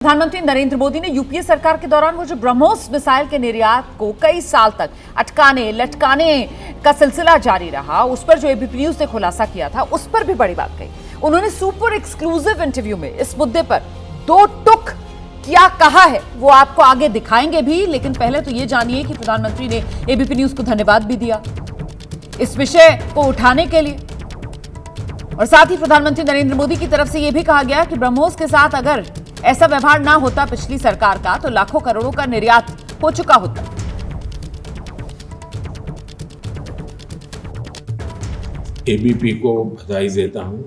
प्रधानमंत्री नरेंद्र मोदी ने यूपीए सरकार के दौरान वो जो ब्रह्मोस मिसाइल के निर्यात को कई साल तक अटकाने लटकाने का सिलसिला जारी रहा, उस पर जो एबीपी न्यूज ने खुलासा किया था, उस पर भी बड़ी बात कही। उन्होंने सुपर एक्सक्लूसिव इंटरव्यू में इस मुद्दे पर दो टुक क्या कहा है वो आपको आगे दिखाएंगे भी, लेकिन पहले तो ये जानिए कि प्रधानमंत्री ने एबीपी न्यूज को धन्यवाद भी दिया इस विषय को उठाने के लिए। और साथ ही प्रधानमंत्री नरेंद्र मोदी की तरफ से यह भी कहा गया कि ब्रह्मोस के साथ अगर ऐसा व्यवहार ना होता पिछली सरकार का तो लाखों करोड़ों का निर्यात हो चुका होता। एबीपी को बधाई देता हूं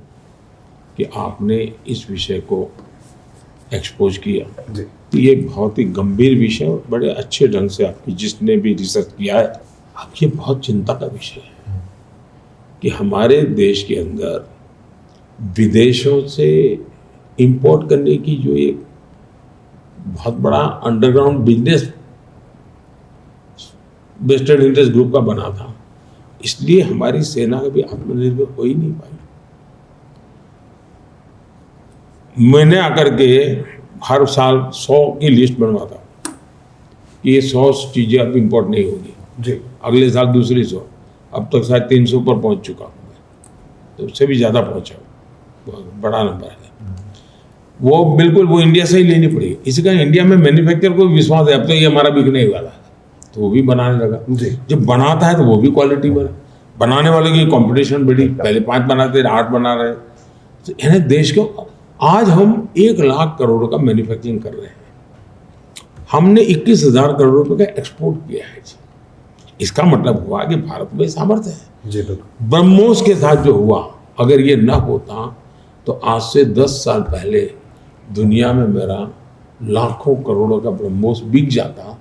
कि आपने इस विषय को एक्सपोज किया। ये बहुत ही गंभीर विषय और बड़े अच्छे ढंग से आपकी जिसने भी रिसर्च किया है, अब ये बहुत चिंता का विषय है कि हमारे देश के अंदर विदेशों से इंपोर्ट करने की जो एक बहुत बड़ा underground business western interest group का बना था, इसलिए हमारी सेना कभी आत्मनिर्भर हो ही नहीं पाई। मैंने आकर के हर साल 100 की लिस्ट बनवाता कि ये 100 चीजें अब इंपोर्ट नहीं होगी जी, अगले साल दूसरी 100, अब तक शायद 300 पर पहुंच चुका हूँ, तो उससे भी ज्यादा पहुंचा, बड़ा नंबर है वो। बिल्कुल वो इंडिया से ही लेनी पड़ेगी, इसी कारण इंडिया में मैन्युफैक्चर को विश्वास है अब तो ये हमारा बिकने वाला है, तो वो भी बनाने लगा। जब बनाता है तो वो भी क्वालिटी बनाने वाले की कंपटीशन बढ़ी, पहले 5 बनाते 8 बना रहे, तो यानी देश को आज हम 1 लाख करोड़ का मैन्युफैक्चरिंग कर रहे हैं, हमने 21,000 करोड़ रुपए का एक्सपोर्ट किया है जी। इसका मतलब हुआ कि भारत में सामर्थ्य है जी। ब्रह्मोस के साथ जो हुआ, अगर ये न होता तो आज से 10 साल पहले दुनिया में मेरा लाखों करोड़ों का ब्रह्मोस बिक जाता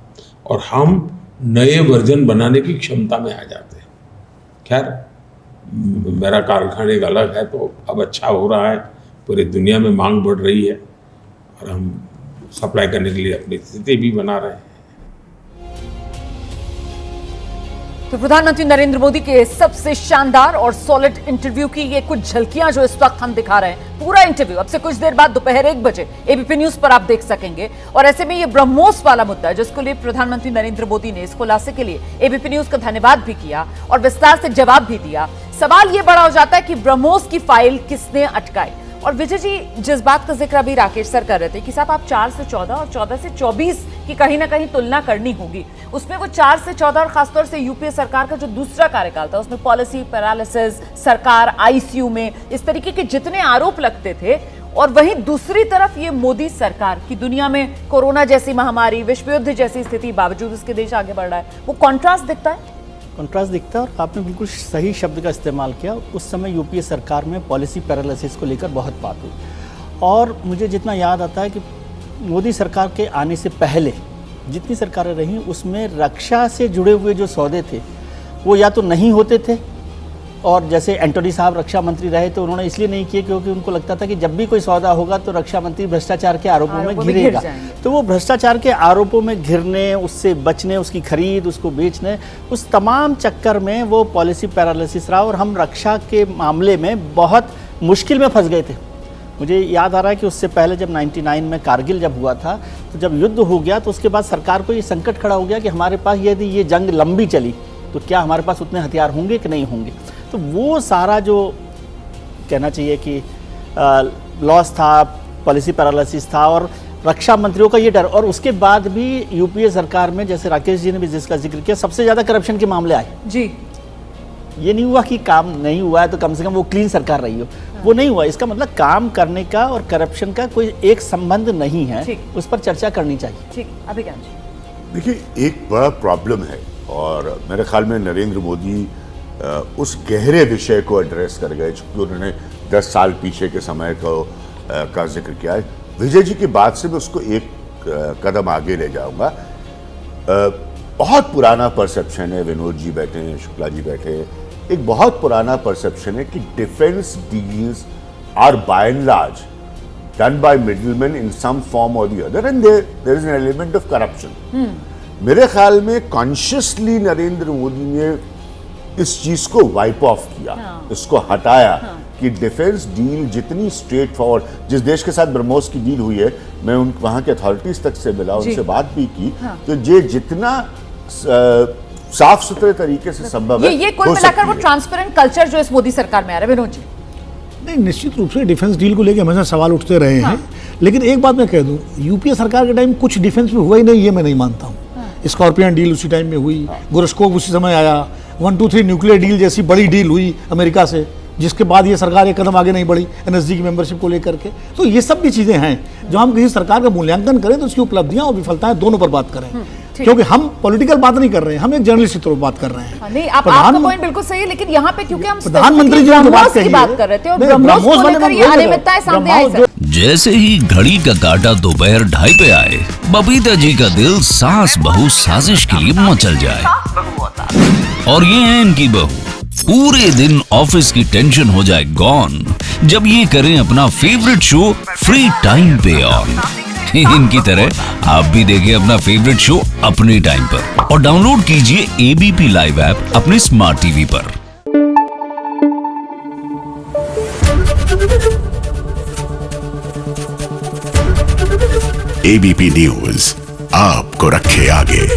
और हम नए वर्जन बनाने की क्षमता में आ जाते। खैर मेरा कारखाने का अलग है, तो अब अच्छा हो रहा है, पूरी दुनिया में मांग बढ़ रही है और हम सप्लाई करने के लिए अपनी स्थिति भी बना रहे हैं। तो प्रधानमंत्री नरेंद्र मोदी के सबसे शानदार और सॉलिड इंटरव्यू की ये कुछ झलकियां जो इस वक्त हम दिखा रहे हैं। पूरा इंटरव्यू अब से कुछ देर बाद दोपहर 1 बजे एबीपी न्यूज पर आप देख सकेंगे। और ऐसे में ये ब्रह्मोस वाला मुद्दा है जिसको लिए प्रधानमंत्री नरेंद्र मोदी ने इस खुलासे के लिए एबीपी न्यूज का धन्यवाद भी किया और विस्तार से जवाब भी दिया। सवाल ये बड़ा हो जाता है कि ब्रह्मोस की फाइल किसने अटकाई। और विजय जी, जिस बात का जिक्र अभी राकेश सर कर रहे थे कि साहब आप 4 से 14 और 14 से 24 की कहीं ना कहीं तुलना करनी होगी, उसमें वो 4 से 14 और खासतौर से यूपीए सरकार का जो दूसरा कार्यकाल था उसमें पॉलिसी पैरालिसिस, सरकार आईसीयू में, इस तरीके के जितने आरोप लगते थे, और वहीं दूसरी तरफ ये मोदी सरकार की दुनिया में कोरोना जैसी महामारी, विश्व युद्ध जैसी स्थिति बावजूद उसके देश आगे बढ़ रहा है, वो कॉन्ट्रास्ट दिखता है। कॉन्ट्रास्ट दिखता है और आपने बिल्कुल सही शब्द का इस्तेमाल किया। उस समय यूपीए सरकार में पॉलिसी पैरालिसिस को लेकर बहुत बात हुई और मुझे जितना याद आता है कि मोदी सरकार के आने से पहले जितनी सरकारें रहीं उसमें रक्षा से जुड़े हुए जो सौदे थे वो या तो नहीं होते थे, और जैसे एंटोनी साहब रक्षा मंत्री रहे तो उन्होंने इसलिए नहीं किए क्योंकि उनको लगता था कि जब भी कोई सौदा होगा तो रक्षा मंत्री भ्रष्टाचार के आरोपों में घिरेगा, तो वो भ्रष्टाचार के आरोपों में घिरने, उससे बचने, उसकी खरीद, उसको बेचने, उस तमाम चक्कर में वो पॉलिसी पैरालिसिस रहा और हम रक्षा के मामले में बहुत मुश्किल में फंस गए थे। मुझे याद आ रहा है कि उससे पहले जब 99 में कारगिल जब हुआ था, तो जब युद्ध हो गया तो उसके बाद सरकार को ये संकट खड़ा हो गया कि हमारे पास यदि ये जंग लंबी चली तो क्या हमारे पास उतने हथियार होंगे कि नहीं होंगे। तो वो सारा जो कहना चाहिए कि लॉस था, पॉलिसी पैरालिसिस था और रक्षा मंत्रियों का ये डर, और उसके बाद भी यूपीए सरकार में जैसे राकेश जी ने भी जिसका जिक्र किया सबसे ज़्यादा करप्शन के मामले आए जी। ये नहीं हुआ कि काम नहीं हुआ है तो कम से कम वो क्लीन सरकार रही हो, वो नहीं हुआ। इसका मतलब काम करने का और करप्शन का कोई एक संबंध नहीं है, उस पर चर्चा करनी चाहिए। ठीक, अभी क्या देखिए, एक बड़ा प्रॉब्लम है और मेरे ख्याल में नरेंद्र मोदी उस गहरे विषय को एड्रेस कर गए जो उन्होंने 10 साल पीछे के समय का जिक्र किया है। विजय जी की बात से मैं उसको एक कदम आगे ले जाऊंगा। बहुत पुराना परसेप्शन है, विनोद जी बैठे हैं, शुक्ला जी बैठे हैं, एक बहुत पुराना परसेप्शन है कि defence deals are by and large done by middleman in some form or the other and there is an element of corruption. मेरे ख्याल में कॉन्शियसली नरेंद्र मोदी ने इस चीज को वाइप ऑफ किया, इसको हटाया कि डिफेंस डील जितनी स्ट्रेट फॉरवर्ड, जिस देश के साथ ब्रह्मोस की डील हुई है, मैं वहां के अथॉरिटीज तक से मिला, उनसे बात भी की, तो ये जितना साफ सुथरे तरीके से संभव है, ये कुल मिलाकर वो ट्रांसपेरेंट कल्चर जो इस मोदी सरकार में आ रहा है। विनोद जी, नहीं, निश्चित रूप से डिफेंस डील को लेकर हमेशा सवाल उठते रहे हैं, लेकिन एक बात मैं कह दूं, यूपीए सरकार के टाइम कुछ डिफेंस में हुआ ही नहीं, ये मैं नहीं मानता हूँ। स्कॉर्पियन डील उसी टाइम में हुई, गुरस्कोप उसी समय आया, 1-2-3 न्यूक्लियर डील जैसी बड़ी डील हुई अमेरिका से, जिसके बाद ये सरकार एक कदम आगे नहीं बढ़ी एनएसजी की मेंबरशिप को लेकर के। तो ये सब भी चीजें हैं जो हम किसी सरकार का मूल्यांकन करें तो उसकी उपलब्धियां और विफलताएं दोनों पर बात करें, क्योंकि हम पॉलिटिकल बात नहीं कर रहे हैं, हम एक जर्नलिस्ट की तरफ बात कर रहे हैं। नहीं, आपका पॉइंट बिल्कुल सही है, लेकिन यहाँ पे क्योंकि हम प्रधानमंत्री जी की बात कर रहे थे और ब्रह्मोस को लेकर ये अनियमितताएं सामने आई सर। जैसे ही घड़ी का काटा दोपहर 2:30 पे आए, बबीता जी का दिल सास बहू साजिश के लिए मचल जाए। और ये है इनकी बहू, पूरे दिन ऑफिस की टेंशन हो जाए गॉन जब ये करें अपना फेवरेट शो फ्री टाइम पे ऑन। इनकी तरह आप भी देखें अपना फेवरेट शो अपने टाइम पर और डाउनलोड कीजिए एबीपी लाइव ऐप अपने स्मार्ट टीवी पर। एबीपी न्यूज आपको रखे आगे।